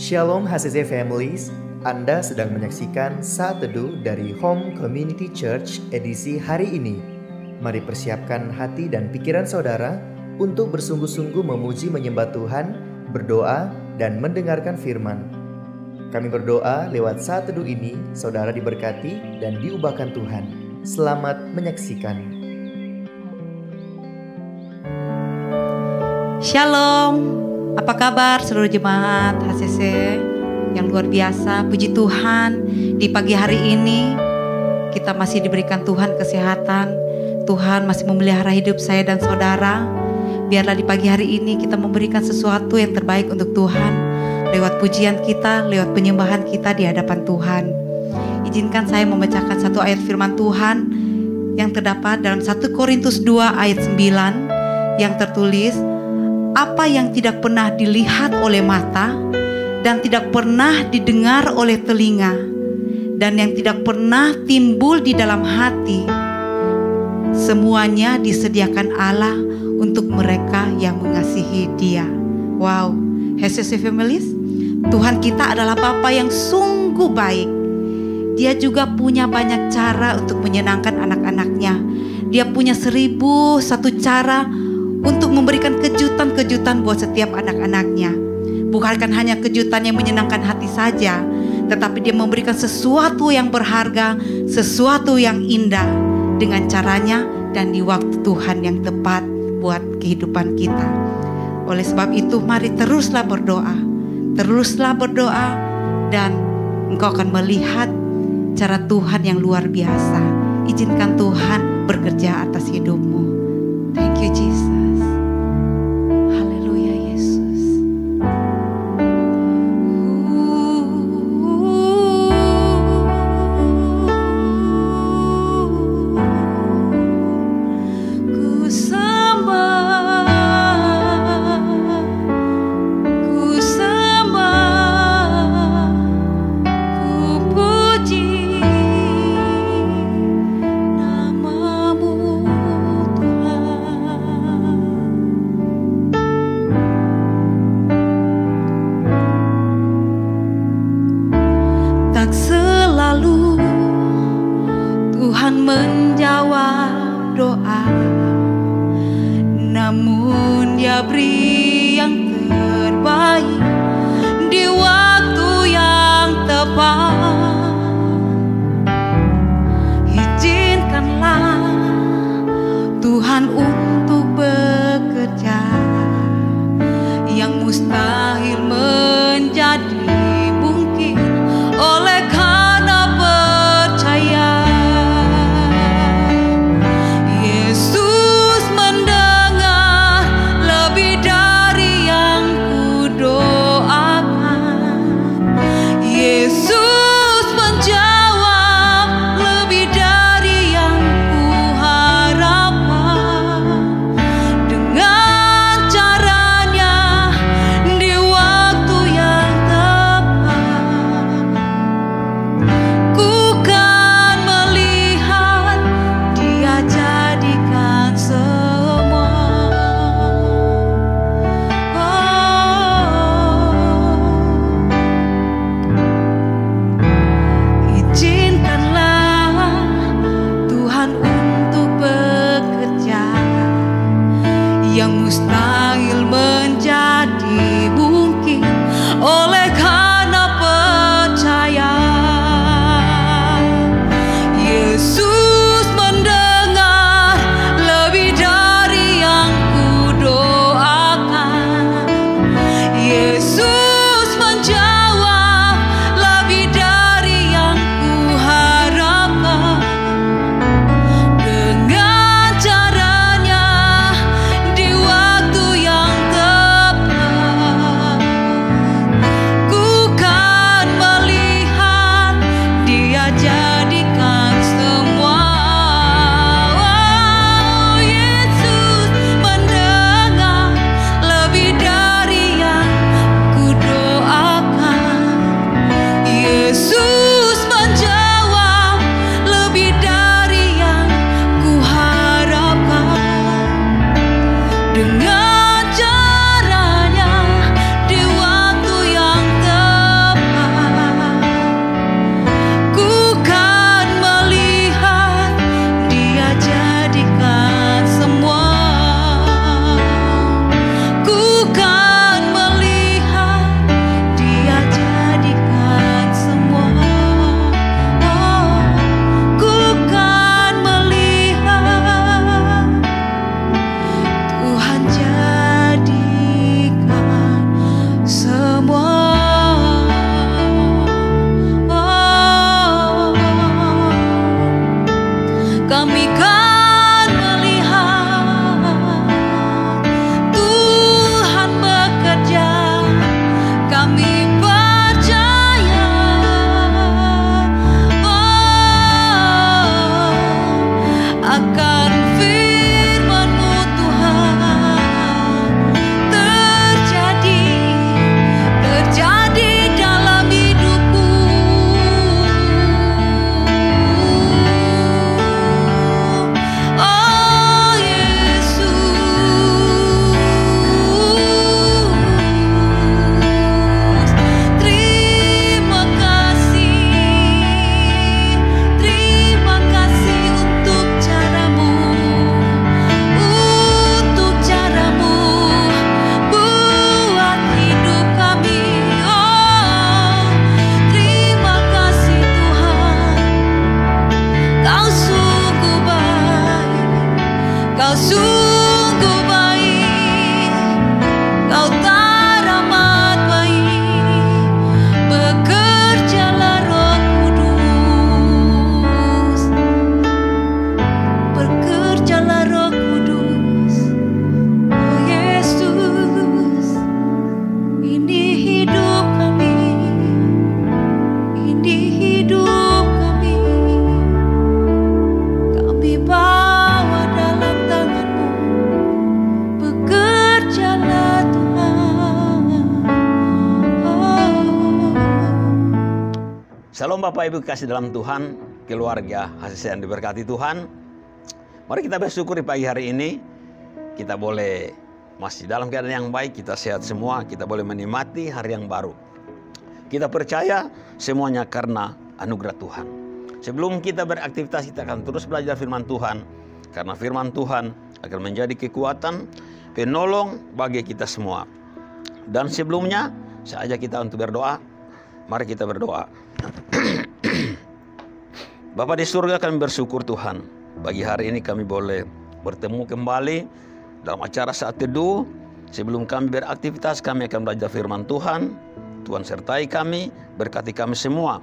Shalom HCC Families, Anda sedang menyaksikan Saat Teduh dari Home Community Church edisi hari ini. Mari persiapkan hati dan pikiran saudara untuk bersungguh-sungguh memuji menyembah Tuhan, berdoa, dan mendengarkan firman. Kami berdoa lewat Saat Teduh ini, saudara diberkati dan diubahkan Tuhan. Selamat menyaksikan. Shalom. Apa kabar seluruh jemaat HCC yang luar biasa? Puji Tuhan, di pagi hari ini kita masih diberikan Tuhan kesehatan. Tuhan masih memelihara hidup saya dan saudara. Biarlah di pagi hari ini kita memberikan sesuatu yang terbaik untuk Tuhan, lewat pujian kita, lewat penyembahan kita di hadapan Tuhan. Izinkan saya membacakan satu ayat firman Tuhan yang terdapat dalam 1 Korintus 2 ayat 9 yang tertulis, apa yang tidak pernah dilihat oleh mata dan tidak pernah didengar oleh telinga dan yang tidak pernah timbul di dalam hati, semuanya disediakan Allah untuk mereka yang mengasihi Dia. Wow, HCC Families, Tuhan kita adalah Bapa yang sungguh baik. Dia juga punya banyak cara untuk menyenangkan anak-anaknya. Dia punya 1001 cara untuk memberikan kejutan-kejutan buat setiap anak-anaknya. Bukan hanya kejutan yang menyenangkan hati saja, tetapi dia memberikan sesuatu yang berharga, sesuatu yang indah dengan caranya dan di waktu Tuhan yang tepat buat kehidupan kita. Oleh sebab itu, mari teruslah berdoa dan engkau akan melihat cara Tuhan yang luar biasa. Izinkan Tuhan bekerja atas hidupmu. Thank you Jesus. Menjawab doa, namun Dia beri yang terbaik di waktu yang tepat. Izinkanlah Tuhan untuk bekerja yang mustahil menjadi mungkin oleh karena percaya. Salam Bapak Ibu kasih dalam Tuhan, keluarga HCC yang diberkati Tuhan. Mari kita bersyukur di pagi hari ini. Kita boleh masih dalam keadaan yang baik, kita sehat semua, kita boleh menikmati hari yang baru. Kita percaya semuanya karena anugerah Tuhan. Sebelum kita beraktivitas, kita akan terus belajar firman Tuhan. Karena firman Tuhan akan menjadi kekuatan, penolong bagi kita semua. Dan sebelumnya, saya ajak kita untuk berdoa. Mari kita berdoa. Bapa di surga, kami bersyukur Tuhan. Pagi hari ini kami boleh bertemu kembali dalam acara saat teduh. Sebelum kami beraktivitas, kami akan belajar firman Tuhan. Tuhan sertai kami, berkati kami semua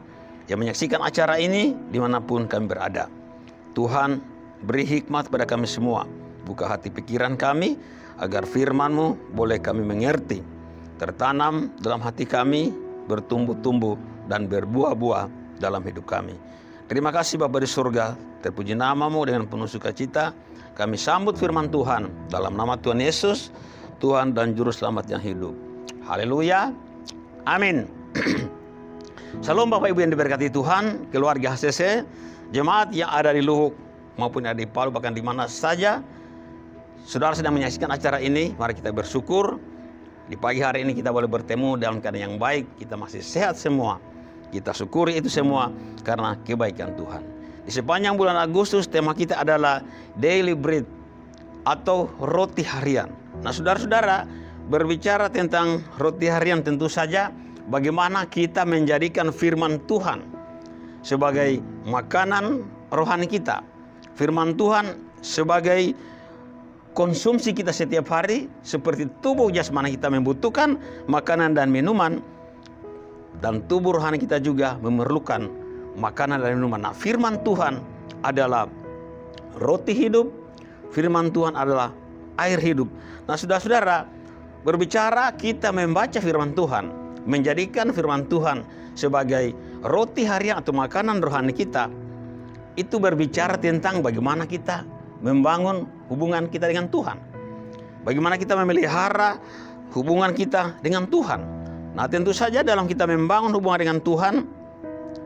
yang menyaksikan acara ini dimanapun kami berada. Tuhan beri hikmat pada kami semua. Buka hati pikiran kami agar firman-Mu boleh kami mengerti, tertanam dalam hati kami, bertumbuh-tumbuh dan berbuah-buah dalam hidup kami. Terima kasih Bapa di surga, terpuji nama-Mu dengan penuh sukacita. Kami sambut firman Tuhan dalam nama Tuhan Yesus, Tuhan dan Juru Selamat yang hidup. Haleluya, amin. Salam Bapak Ibu yang diberkati Tuhan, keluarga HCC, jemaat yang ada di Luhuk maupun ada di Palu, bahkan di mana saja saudara sedang menyaksikan acara ini. Mari kita bersyukur. Di pagi hari ini kita boleh bertemu dalam keadaan yang baik. Kita masih sehat semua. Kita syukuri itu semua karena kebaikan Tuhan. Di sepanjang bulan Agustus tema kita adalah Daily Bread atau roti harian. Nah saudara-saudara, berbicara tentang roti harian tentu saja bagaimana kita menjadikan firman Tuhan sebagai makanan rohani kita. Firman Tuhan sebagai konsumsi kita setiap hari, seperti tubuh jasmani kita membutuhkan makanan dan minuman, dan tubuh rohani kita juga memerlukan makanan dan minuman. Nah, firman Tuhan adalah roti hidup, firman Tuhan adalah air hidup. Nah, saudara-saudara, berbicara kita membaca firman Tuhan, menjadikan firman Tuhan sebagai roti harian atau makanan rohani kita, itu berbicara tentang bagaimana kita membangun hubungan kita dengan Tuhan. Bagaimana kita memelihara hubungan kita dengan Tuhan. Nah tentu saja dalam kita membangun hubungan dengan Tuhan,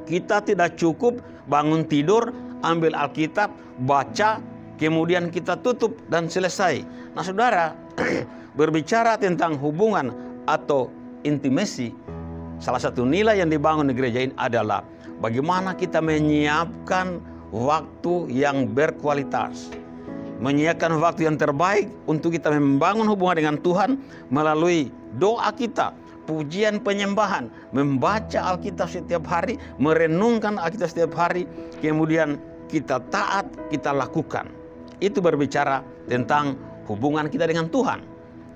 kita tidak cukup bangun tidur, ambil Alkitab, baca, kemudian kita tutup dan selesai. Nah saudara, berbicara tentang hubungan atau intimasi, salah satu nilai yang dibangun di gereja ini adalah bagaimana kita menyiapkan waktu yang berkualitas. Menyiapkan waktu yang terbaik untuk kita membangun hubungan dengan Tuhan melalui doa kita, pujian penyembahan, membaca Alkitab setiap hari, merenungkan Alkitab setiap hari, kemudian kita taat, kita lakukan. Itu berbicara tentang hubungan kita dengan Tuhan.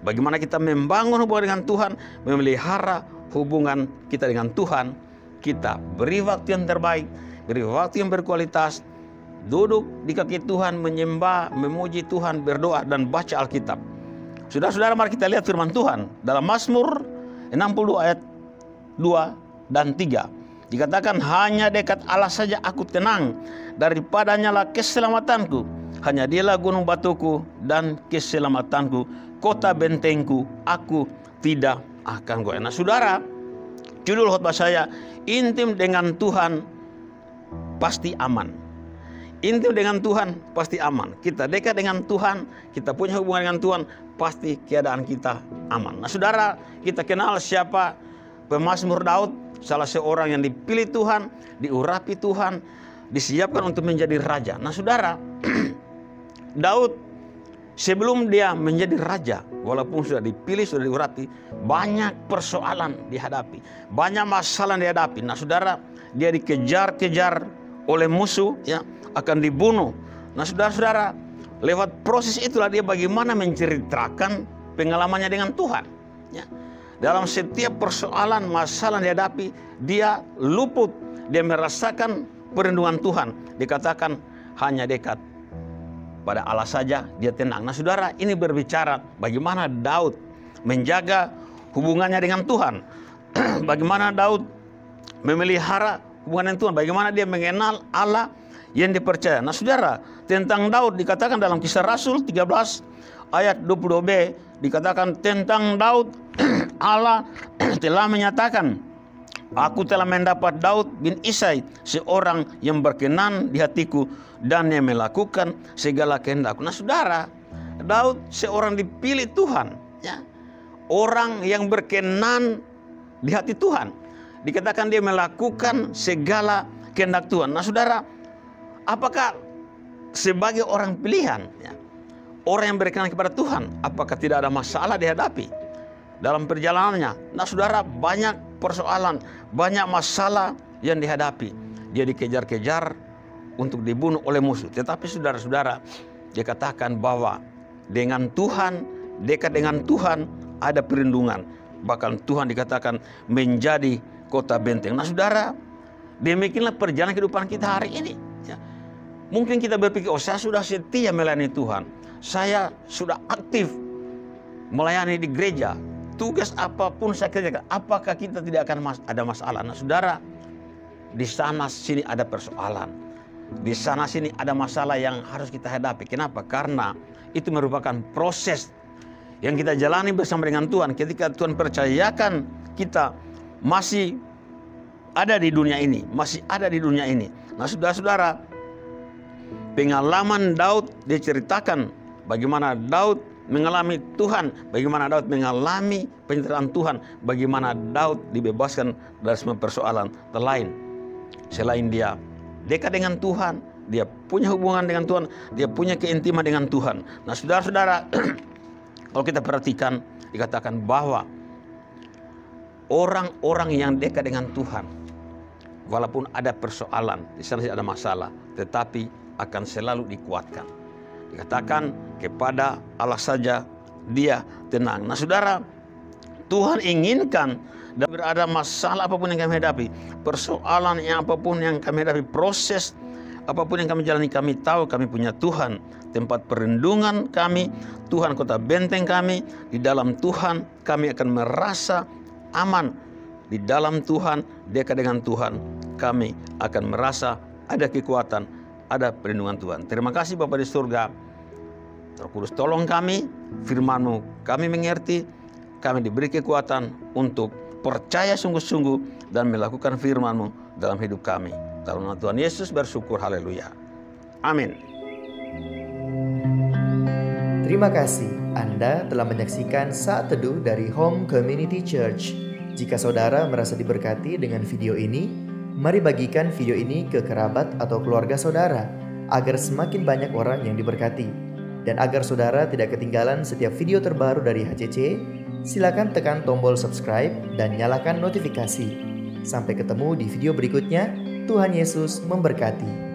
Bagaimana kita membangun hubungan dengan Tuhan, memelihara hubungan kita dengan Tuhan, kita beri waktu yang terbaik, beri waktu yang berkualitas, duduk di kaki Tuhan, menyembah, memuji Tuhan, berdoa, dan baca Alkitab. Saudara-saudara, mari kita lihat firman Tuhan dalam Mazmur 60 ayat 2 dan 3. Dikatakan, hanya dekat Allah saja aku tenang, daripadanya lah keselamatanku. Hanya dialah gunung batuku dan keselamatanku, kota bentengku, aku tidak akan goyah. Nah saudara, judul khotbah saya, intim dengan Tuhan pasti aman. Intim dengan Tuhan pasti aman. Kita dekat dengan Tuhan, kita punya hubungan dengan Tuhan, pasti keadaan kita aman. Nah saudara, kita kenal siapa pemazmur Daud, salah seorang yang dipilih Tuhan, diurapi Tuhan, disiapkan untuk menjadi raja. Nah saudara, Daud sebelum dia menjadi raja, walaupun sudah dipilih, sudah diurapi, banyak persoalan dihadapi, banyak masalah dihadapi. Nah saudara, dia dikejar-kejar oleh musuh, ya, akan dibunuh. Nah saudara-saudara, lewat proses itulah dia bagaimana menceritakan pengalamannya dengan Tuhan, ya. Dalam setiap persoalan, masalah yang dihadapi, dia luput, dia merasakan perlindungan Tuhan. Dikatakan hanya dekat pada Allah saja dia tenang. Nah saudara, ini berbicara bagaimana Daud menjaga hubungannya dengan Tuhan. Bagaimana Daud memelihara hubungan dengan Tuhan, bagaimana dia mengenal Allah yang dipercaya. Nah saudara, tentang Daud dikatakan dalam Kisah Rasul 13 ayat 22b, dikatakan tentang Daud, Allah telah menyatakan Aku telah mendapat Daud bin Isai, seorang yang berkenan di hatiku dan yang melakukan segala kehendakku. Nah saudara, Daud seorang dipilih Tuhan, ya. Orang yang berkenan di hati Tuhan. Dikatakan dia melakukan segala kehendak Tuhan. Nah saudara, apakah sebagai orang pilihan, ya, orang yang berkenan kepada Tuhan, apakah tidak ada masalah dihadapi dalam perjalanannya? Nah saudara, banyak persoalan, banyak masalah yang dihadapi. Dia dikejar-kejar untuk dibunuh oleh musuh. Tetapi saudara-saudara, dia katakan bahwa dengan Tuhan, dekat dengan Tuhan ada perlindungan. Bahkan Tuhan dikatakan menjadi kota benteng. Nah saudara, demikianlah perjalanan kehidupan kita hari ini, ya. Mungkin kita berpikir, oh saya sudah setia melayani Tuhan, saya sudah aktif melayani di gereja, tugas apapun saya kerjakan, apakah kita tidak akan ada masalah? Nah saudara, di sana sini ada persoalan, di sana sini ada masalah yang harus kita hadapi. Kenapa? Karena itu merupakan proses yang kita jalani bersama dengan Tuhan. Ketika Tuhan percayakan kita masih ada di dunia ini, masih ada di dunia ini. Nah saudara-saudara, pengalaman Daud diceritakan bagaimana Daud mengalami Tuhan, bagaimana Daud mengalami penyertaan Tuhan, bagaimana Daud dibebaskan dari semua persoalan lain. Selain dia dekat dengan Tuhan, dia punya hubungan dengan Tuhan, dia punya keintiman dengan Tuhan. Nah saudara-saudara, kalau kita perhatikan, dikatakan bahwa orang-orang yang dekat dengan Tuhan, walaupun ada persoalan, di sana ada masalah, tetapi akan selalu dikuatkan. Dikatakan kepada Allah saja dia tenang. Nah saudara, Tuhan inginkan dan berada masalah apapun yang kami hadapi, persoalan yang apapun yang kami hadapi, proses apapun yang kami jalani, kami tahu kami punya Tuhan, tempat perlindungan kami, Tuhan kota benteng kami. Di dalam Tuhan kami akan merasa aman. Di dalam Tuhan, dekat dengan Tuhan, kami akan merasa ada kekuatan, ada perlindungan Tuhan. Terima kasih Bapa di surga. Roh Kudus tolong kami, firman-Mu kami mengerti, kami diberi kekuatan untuk percaya sungguh-sungguh dan melakukan firman-Mu dalam hidup kami. Dalam nama Tuhan Yesus bersyukur, haleluya. Amin. Terima kasih Anda telah menyaksikan Saat Teduh dari Home Community Church. Jika saudara merasa diberkati dengan video ini, mari bagikan video ini ke kerabat atau keluarga saudara, agar semakin banyak orang yang diberkati. Dan agar saudara tidak ketinggalan setiap video terbaru dari HCC, silakan tekan tombol subscribe dan nyalakan notifikasi. Sampai ketemu di video berikutnya. Tuhan Yesus memberkati.